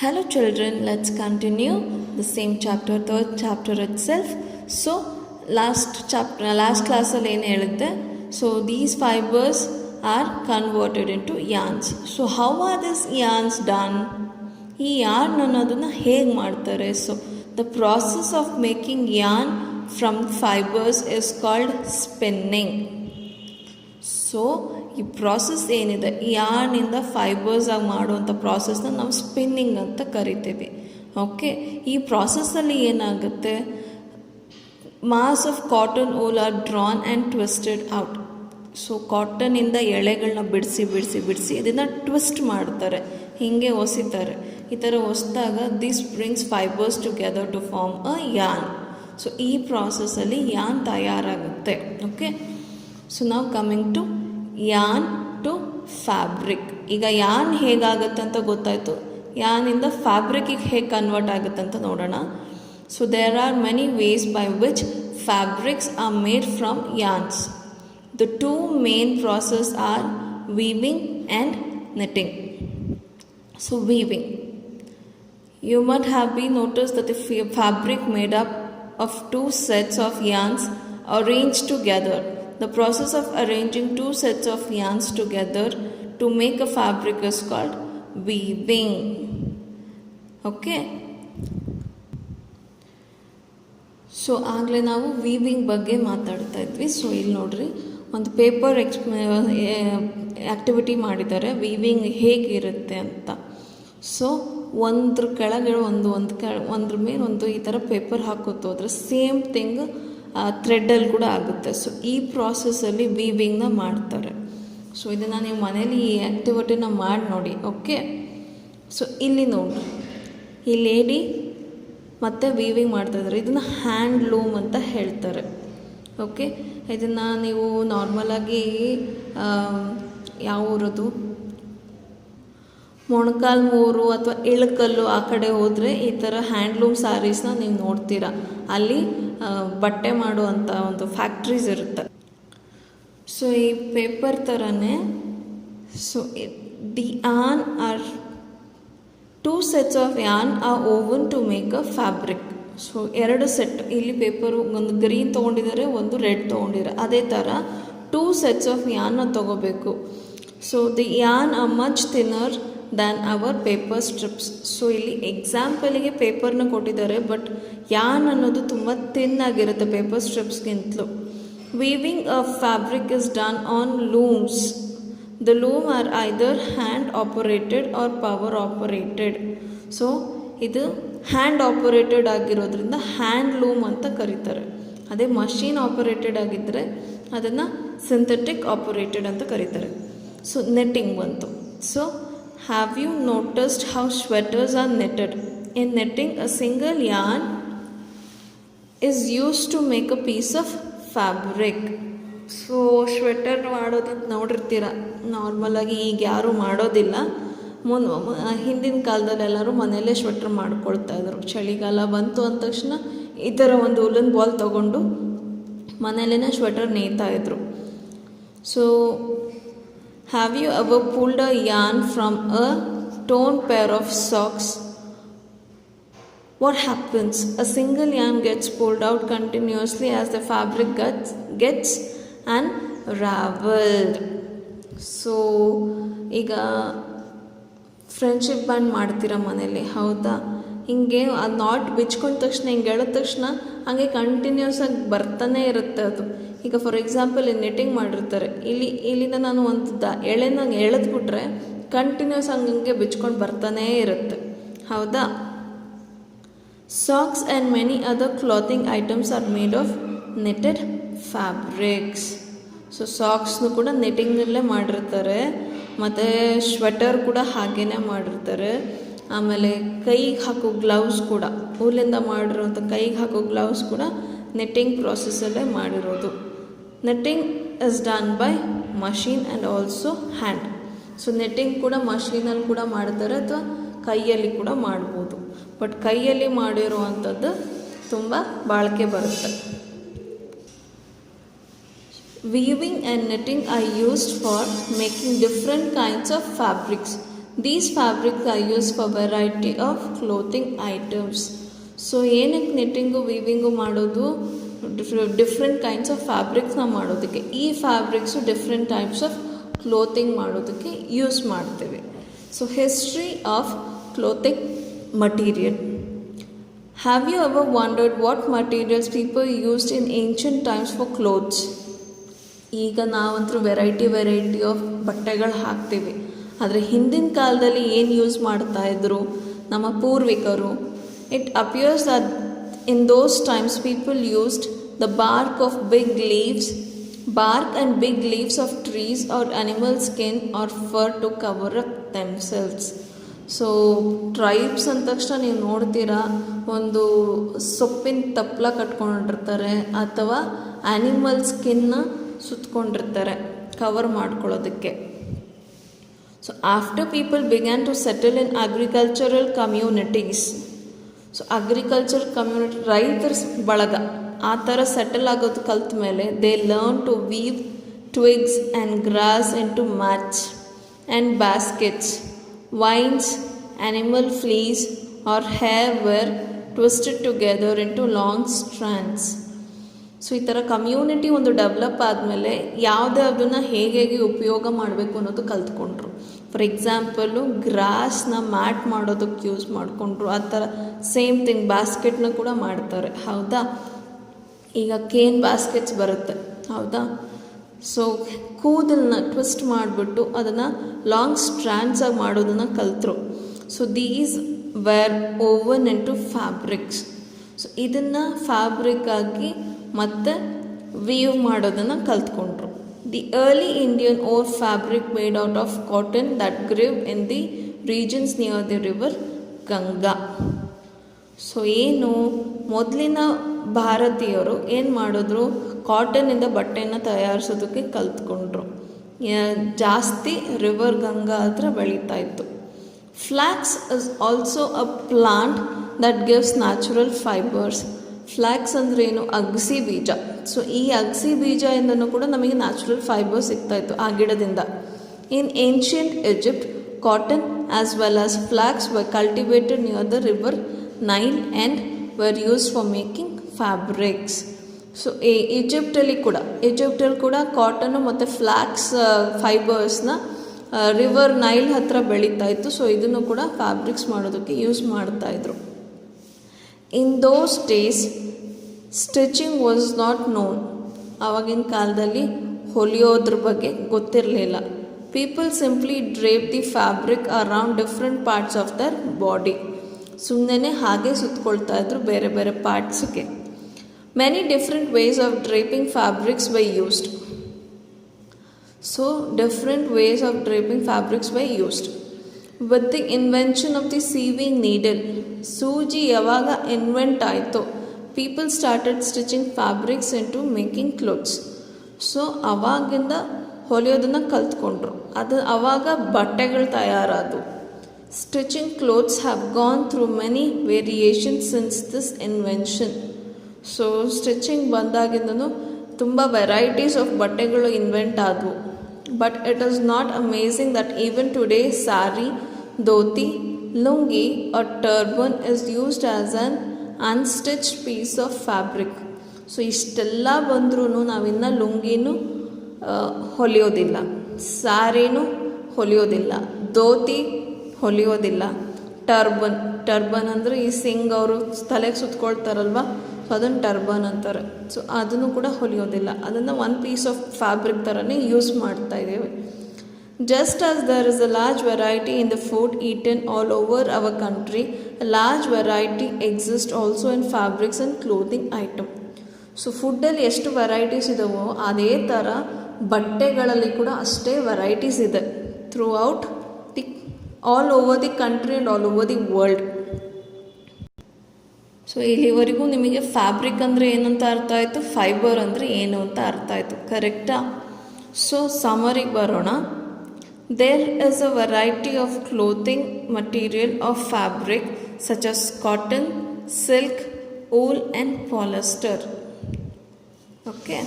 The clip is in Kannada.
Hello children, let's continue the same chapter, third chapter itself. So last class ಅಲ್ಲಿ ಏನು ಹೇಳಿದ್ದೆ, so these fibers are converted into yarns. So how are these yarns done? ಈ yarn ಅನ್ನೋದನ್ನು ಹೇಗೆ ಮಾಡ್ತಾರೆ? So the process of making yarn from fibers is called spinning. So ಈ ಪ್ರಾಸೆಸ್ ಏನಿದೆ, ಯಾರ್ನಿಂದ ಫೈಬರ್ಸಾಗಿ ಮಾಡುವಂಥ ಪ್ರಾಸೆಸ್ನ ನಾವು ಸ್ಪಿನ್ನಿಂಗ್ ಅಂತ ಕರಿತೀವಿ. ಓಕೆ, ಈ ಪ್ರಾಸೆಸ್ಸಲ್ಲಿ ಏನಾಗುತ್ತೆ, mass of cotton wool are drawn and twisted out. So ಕಾಟನಿಂದ ಎಳೆಗಳನ್ನ ಬಿಡಿಸಿ ಇದನ್ನು ಟ್ವಿಸ್ಟ್ ಮಾಡ್ತಾರೆ, ಹೀಗೆ ಒಸಿತಾರೆ. ಈ ಥರ ಒಸಿದಾಗ this brings fibres together to form a yarn. So ಈ ಪ್ರಾಸೆಸ್ಸಲ್ಲಿ ಯಾನ್ ತಯಾರಾಗುತ್ತೆ. ಓಕೆ, ಸೊ ನಾವು coming to yarn to fabric. ಈಗ ಯಾನ್ ಹೇಗಾಗುತ್ತೆ ಅಂತ ಗೊತ್ತಾಯಿತು, ಯಾನಿಂದ ಫ್ಯಾಬ್ರಿಕ್ಕಿಗೆ ಹೇಗೆ ಕನ್ವರ್ಟ್ ಆಗುತ್ತೆ ಅಂತ ನೋಡೋಣ. So there are many ways by which fabrics are made from yarns. The two main process are weaving and knitting. So weaving, you might have been noticed that the fabric made up of two sets of yarns arranged together. The process of arranging two sets of yarns together to make a fabric is called weaving. Okay. So ಆಗಲೇ ನಾವು ವೀವಿಂಗ್ ಬಗ್ಗೆ ಮಾತಾಡ್ತಾ ಇದ್ವಿ. ಸೊ ಇಲ್ಲಿ ನೋಡ್ರಿ, ಒಂದು ಪೇಪರ್ ಆ್ಯಕ್ಟಿವಿಟಿ ಮಾಡಿದ್ದಾರೆ, ವೀವಿಂಗ್ ಹೇಗಿರುತ್ತೆ ಅಂತ. ಸೊ ಒಂದ್ರ ಕೆಳಗೆ ಒಂದ್ರ ಮೇಲೆ ಒಂದು ಈ ಥರ ಪೇಪರ್ ಹಾಕೋತ ಹೋದ್ರೆ ಸೇಮ್ ಥಿಂಗ್ ಥ್ರೆಡ್ಡಲ್ಲಿ ಕೂಡ ಆಗುತ್ತೆ. ಸೊ ಈ ಪ್ರಾಸೆಸ್ಸಲ್ಲಿ ವೀವಿಂಗ್ನ ಮಾಡ್ತಾರೆ. ಸೊ ಇದನ್ನು ನೀವು ಮನೇಲಿ ಈ ಆ್ಯಕ್ಟಿವಿಟಿನ ಮಾಡಿ ನೋಡಿ. ಓಕೆ, ಸೊ ಇಲ್ಲಿ ನೋಡಿ, ಈ ಲೇಡಿ ಮತ್ತೆ ವೀವಿಂಗ್ ಮಾಡ್ತಾಯಿದ್ದಾರೆ. ಇದನ್ನು ಹ್ಯಾಂಡ್ಲೂಮ್ ಅಂತ ಹೇಳ್ತಾರೆ. ಓಕೆ, ಇದನ್ನು ನೀವು ನಾರ್ಮಲಾಗಿ ಯಾವ ಊರದು, ಮೊಣಕಾಲ್ಮೂರು ಅಥವಾ ಇಳಕಲ್ಲು ಆ ಕಡೆ ಹೋದರೆ ಈ ಥರ ಹ್ಯಾಂಡ್ಲೂಮ್ ಸ್ಯಾರೀಸ್ನ ನೀವು ನೋಡ್ತೀರ. ಅಲ್ಲಿ ಬಟ್ಟೆ ಮಾಡುವಂಥ ಒಂದು ಫ್ಯಾಕ್ಟ್ರೀಸ್ ಇರುತ್ತೆ. ಸೊ ಈ ಪೇಪರ್ ಥರನೇ, so the yarn are two sets of yarn are woven to make a fabric. So ಎರಡು ಸೆಟ್, ಇಲ್ಲಿ ಪೇಪರು ಒಂದು ಗ್ರೀನ್ ತೊಗೊಂಡಿದ್ದಾರೆ, ಒಂದು ರೆಡ್ ತೊಗೊಂಡಿದ್ದಾರೆ. ಅದೇ ಥರ ಟೂ ಸೆಟ್ಸ್ ಆಫ್ yarn ತೊಗೋಬೇಕು. So the yarn are much thinner than our paper strips. So ಇಲ್ಲಿ ಎಕ್ಸಾಂಪಲಿಗೆ ಪೇಪರ್ನ ಕೊಟ್ಟಿದ್ದಾರೆ, ಬಟ್ ಯಾನ್ ಅನ್ನೋದು ತುಂಬ ತಿನ್ನಾಗಿರುತ್ತೆ ಪೇಪರ್ ಸ್ಟ್ರಿಪ್ಸ್ಗಿಂತಲೂ. Weaving a fabric is done on looms. The loom are either hand operated or power operated. So ಇದು ಹ್ಯಾಂಡ್ ಆಪರೇಟೆಡ್ ಆಗಿರೋದ್ರಿಂದ ಹ್ಯಾಂಡ್ ಲೂಮ್ ಅಂತ ಕರೀತಾರೆ. ಅದೇ ಮಷೀನ್ ಆಪರೇಟೆಡ್ ಆಗಿದ್ದರೆ ಅದನ್ನು ಸಿಂಥೆಟಿಕ್ ಆಪರೇಟೆಡ್ ಅಂತ ಕರೀತಾರೆ. ಸೊ ನೆಟ್ಟಿಂಗ್ ಬಂತು. So have you noticed how sweaters are knitted? In knitting, a single yarn is used to make a piece of fabric. So sweater ಮಾಡೋದು ನೋಡಿರ್ತೀರ, ನಾರ್ಮಲಾಗಿ ಈಗ ಯಾರೂ ಮಾಡೋದಿಲ್ಲ. ಹಿಂದಿನ ಕಾಲದಲ್ಲಿ ಎಲ್ಲರೂ ಮನೆಯಲ್ಲೇ ಸ್ವೆಟ್ರ್ ಮಾಡ್ಕೊಳ್ತಾ ಇದ್ರು. ಚಳಿಗಾಲ ಬಂತು ಅಂದ ತಕ್ಷಣ ಈ ಥರ ಒಂದು ಉಲ್ಲನ್ ಬಾಲ್ ತೊಗೊಂಡು ಮನೆಯಲ್ಲೇ ಸ್ವೆಟರ್ ನೇಯ್ತಾಯಿದ್ರು. So have you ever pulled a yarn from a torn pair of socks? What happens? A single yarn gets pulled out continuously as the fabric gets unraveled. So ಈಗ ಫ್ರೆಂಡ್ಶಿಪ್ ಬ್ಯಾಂಡ್ ಮಾಡ್ತೀರ ಮನೇಲಿ, ಹೌದಾ? ಹಿಂಗೆ ಅದು ನಾಟ್ ಬಿಚ್ಕೊಂಡ ತಕ್ಷಣ, ಹಿಂಗೆ ಎಳೆದ ತಕ್ಷಣ ಹಾಗೆ ಕಂಟಿನ್ಯೂಸ್ ಆಗಿ ಬರ್ತಾನೆ ಇರುತ್ತೆ ಅದು. ಈಗ ಫಾರ್ ಎಕ್ಸಾಂಪಲ್ ನೆಟ್ಟಿಂಗ್ ಮಾಡಿರ್ತಾರೆ, ಇಲ್ಲಿಂದ ನಾನು ಒಂದು ಎಳೆನ ಎಳೆದ್ಬಿಟ್ರೆ ಕಂಟಿನ್ಯೂಸ್ ಹಂಗೆ ಬಿಚ್ಕೊಂಡು ಬರ್ತಾನೇ ಇರುತ್ತೆ, ಹೌದಾ? Socks and many other clothing items are made of knitted fabrics. So ಸಾಕ್ಸ್ನು ಕೂಡ ನೆಟ್ಟಿಂಗಲ್ಲೇ ಮಾಡಿರ್ತಾರೆ, ಮತ್ತು ಸ್ವೆಟರ್ ಕೂಡ ಹಾಗೇ ಮಾಡಿರ್ತಾರೆ. ಆಮೇಲೆ ಕೈಗೆ ಹಾಕೋ ಗ್ಲೌಸ್ ಕೂಡ, ಊಲಿಂದ ಮಾಡಿರೋಂಥ ಕೈಗೆ ಹಾಕೋ ಗ್ಲೌಸ್ ಕೂಡ ನೆಟ್ಟಿಂಗ್ ಪ್ರಾಸೆಸ್ಸಲ್ಲೇ ಮಾಡಿರೋದು. Netting is done by machine and also hand. So netting ಕೂಡ ಮಷೀನಲ್ಲಿ ಕೂಡ ಮಾಡ್ತಾರೆ ಅಥವಾ ಕೈಯಲ್ಲಿ ಕೂಡ ಮಾಡ್ಬೋದು. ಬಟ್ ಕೈಯಲ್ಲಿ ಮಾಡಿರುವಂಥದ್ದು ತುಂಬ ಬಾಳಿಕೆ ಬರುತ್ತೆ. Weaving and knitting are used for making different kinds of fabrics. These fabrics are use for variety of clothing items. So ಏನಕ್ಕೆ ನೆಟ್ಟಿಂಗು ವೀವಿಂಗು ಮಾಡೋದು, ಡಿಫ್ರೆಂಟ್ ಕೈಂಡ್ಸ್ ಆಫ್ ಫ್ಯಾಬ್ರಿಕ್ಸ್ನ ಮಾಡೋದಕ್ಕೆ. ಈ fabrics different types of clothing ಮಾಡೋದಕ್ಕೆ ಯೂಸ್ ಮಾಡ್ತೀವಿ. So history of clothing material. Have you ever wondered what materials people used in ancient times for clothes? ಈಗ ನಾವಂತೂ ವೆರೈಟಿ ಆಫ್ ಬಟ್ಟೆಗಳು ಹಾಕ್ತೀವಿ, ಆದರೆ ಹಿಂದಿನ ಕಾಲದಲ್ಲಿ ಏನು ಯೂಸ್ ಮಾಡ್ತಾಯಿದ್ರು ನಮ್ಮ ಪೂರ್ವಿಕರು? It appears that in those times people used the bark and big leaves of trees or animal skin or fur to cover up themselves. So tribes ಅಂದ ತಕ್ಷಣ ನೀವು ನೋಡ್ತೀರಾ, ಒಂದು ಸೊಪ್ಪಿನ ತಪ್ಪಲ ಕಟ್ಕೊಂಡಿರ್ತಾರೆ ಅಥವಾ ಆ್ಯನಿಮಲ್ ಸ್ಕಿನ್ನ ಸುತ್ತಕೊಂಡಿರ್ತಾರೆ ಕವರ್ ಮಾಡ್ಕೊಳ್ಳೋದಕ್ಕೆ. So after people began to settle in agricultural communities. So agriculture community, ರೈತರ ಬಳಗ ಆ ಥರ ಸೆಟಲ್ ಆಗೋದು ಕಲ್ತ ಮೇಲೆ they learn to weave twigs and grass into mat and baskets. Vines, animal fleece or hair were twisted together into long strands. So ಈ ಥರ ಕಮ್ಯುನಿಟಿ ಒಂದು ಡೆವಲಪ್ ಆದಮೇಲೆ ಯಾವುದ್ಯಾವುದನ್ನು ಹೇಗೆ ಉಪಯೋಗ ಮಾಡಬೇಕು ಅನ್ನೋದು ಕಲ್ತ್ಕೊಂಡ್ರು. ಫಾರ್ ಎಕ್ಸಾಂಪಲು ಗ್ರಾಸ್ನ ಮ್ಯಾಟ್ ಮಾಡೋದಕ್ಕೆ ಯೂಸ್ ಮಾಡಿಕೊಂಡ್ರು. ಆ ಥರ ಸೇಮ್ ಥಿಂಗ್ ಬಾಸ್ಕೆಟ್ನ ಕೂಡ ಮಾಡ್ತಾರೆ, ಹೌದಾ? ಈಗ ಕೇನ್ ಬಾಸ್ಕೆಟ್ಸ್ ಬರುತ್ತೆ, ಹೌದಾ? ಸೊ ಕೂದಲನ್ನ ಟ್ವಿಸ್ಟ್ ಮಾಡಿಬಿಟ್ಟು ಅದನ್ನು ಲಾಂಗ್ ಸ್ಟ್ರ್ಯಾಂಡ್ಸಾಗಿ ಮಾಡೋದನ್ನು ಕಲ್ತರು. So these were woven into fabrics. So ಇದನ್ನು ಫ್ಯಾಬ್ರಿಕ್ಕಾಗಿ ಮತ್ತು ವೀವ್ ಮಾಡೋದನ್ನು ಕಲ್ತ್ಕೊಂಡ್ರು. The early Indian wore fabric made out of cotton that grew in the regions near the river Ganga. So ಏನು ಮೊದಲಿನ ಭಾರತೀಯರು ಏನು ಮಾಡಿದ್ರು, ಕಾಟನ್ನಿಂದ ಬಟ್ಟೆಯನ್ನು ತಯಾರಿಸೋದಕ್ಕೆ ಕಲ್ತ್ಕೊಂಡ್ರು. ಜಾಸ್ತಿ ರಿವರ್ ಗಂಗಾ ಹತ್ರ ಬೆಳೀತಾ ಇತ್ತು. Flax is also a plant that gives natural fibres. Flax ಅಂದರೆ ಏನು? ಅಗಸಿ ಬೀಜ. ಸೊ ಈ ಅಗಸಿ ಬೀಜದಿಂದನೂ ಕೂಡ ನಮಗೆ ನ್ಯಾಚುರಲ್ ಫೈಬರ್ ಸಿಗ್ತಾಯಿತ್ತು ಆ ಗಿಡದಿಂದ. In ancient Egypt, cotton as well as flax were cultivated near the river Nile and were used for making fabrics. So ಈಜಿಪ್ಟಲ್ಲಿ ಕೂಡ ಕಾಟನ್ನು ಮತ್ತು ಫ್ಲ್ಯಾಕ್ಸ್ ಫೈಬರ್ಸ್ನ ರಿವರ್ ನೈಲ್ ಹತ್ರ ಬೆಳೀತಾ ಇತ್ತು. ಸೊ ಇದನ್ನು ಕೂಡ ಫ್ಯಾಬ್ರಿಕ್ಸ್ ಮಾಡೋದಕ್ಕೆ ಯೂಸ್ ಮಾಡ್ತಾಯಿದ್ರು. In those days stitching was not known. ಆವಾಗಿನ ಕಾಲದಲ್ಲಿ ಹೊಲಿಯೋದ್ರ ಬಗ್ಗೆ ಗೊತ್ತಿರಲಿಲ್ಲ. People simply drape the fabric around different parts of their body. ಸುಮ್ಮನೆ ಹಾಗೆ ಸುತ್ಕೊಳ್ತಾ ಇದ್ರು ಬೇರೆ ಬೇರೆ ಪಾರ್ಟ್ಸ್ಗೆ. Many different ways of draping fabrics were used. So different ways of draping fabrics were used. With the invention of the sewing needle, ಸೂಜಿ ಯಾವಾಗ ಇನ್ವೆಂಟ್ ಆಯಿತು, people started stitching fabrics into making clothes. So ಅವಾಗಿಂದ ಹೊಲಿಯೋದನ್ನು ಕಲ್ತ್ಕೊಂಡ್ರು. ಆವಾಗ ಬಟ್ಟೆಗಳು ತಯಾರಾದವು. Stitching clothes have gone through many variations since this invention. So stitching ಬಂದಾಗಿಂದನೂ ತುಂಬ ವೆರೈಟೀಸ್ ಆಫ್ ಬಟ್ಟೆಗಳು ಇನ್ವೆಂಟ್ ಆದವು. But it is not amazing that even today sari, dhoti, lungi or turban is used as an unstitched piece of fabric. So ಇಷ್ಟೆಲ್ಲ ಬಂದ್ರೂ ನಾವಿನ್ನು ಲುಂಗಿನೂ ಹೊಲಿಯೋದಿಲ್ಲ, ಸಾರಿನೂ ಹೊಲಿಯೋದಿಲ್ಲ, ಧೋತಿ ಹೊಲಿಯೋದಿಲ್ಲ, ಟರ್ಬನ್ ಅಂದರೆ ಈ ಸಿಂಗ್ ಅವರು ತಲೆಗೆ ಸುತ್ಕೊಳ್ತಾರಲ್ವ, ಸೊ ಅದನ್ನು ಟರ್ಬನ್ ಅಂತಾರೆ. ಸೊ ಅದನ್ನು ಕೂಡ ಹೊಲಿಯೋದಿಲ್ಲ, ಅದನ್ನು ಒನ್ ಪೀಸ್ ಆಫ್ ಫ್ಯಾಬ್ರಿಕ್ ಥರನೇ ಯೂಸ್ ಮಾಡ್ತಾ ಇದ್ದೇವೆ. Just as there is a large variety in the food eaten all over our country, a large variety exists also in fabrics and clothing item. So ಫುಡ್ಡಲ್ಲಿ ಎಷ್ಟು ವೆರೈಟೀಸ್ ಇದಾವೋ ಅದೇ ಥರ ಬಟ್ಟೆಗಳಲ್ಲಿ ಕೂಡ ಅಷ್ಟೇ ವೆರೈಟೀಸ್ ಇದೆ through out the all over the country and all over the world. So ಇಲ್ಲಿವರೆಗೂ ನಿಮಗೆ ಫ್ಯಾಬ್ರಿಕ್ ಅಂದರೆ ಏನಂತ ಅರ್ಥ ಆಯಿತು, ಫೈಬರ್ ಅಂದರೆ ಏನು ಅಂತ ಅರ್ಥ ಆಯಿತು, ಕರೆಕ್ಟಾ? ಸೊ ಸಮರಿಗೆ ಬರೋಣ. There is a variety of clothing material of fabric such as cotton, silk, wool and polyester. Okay.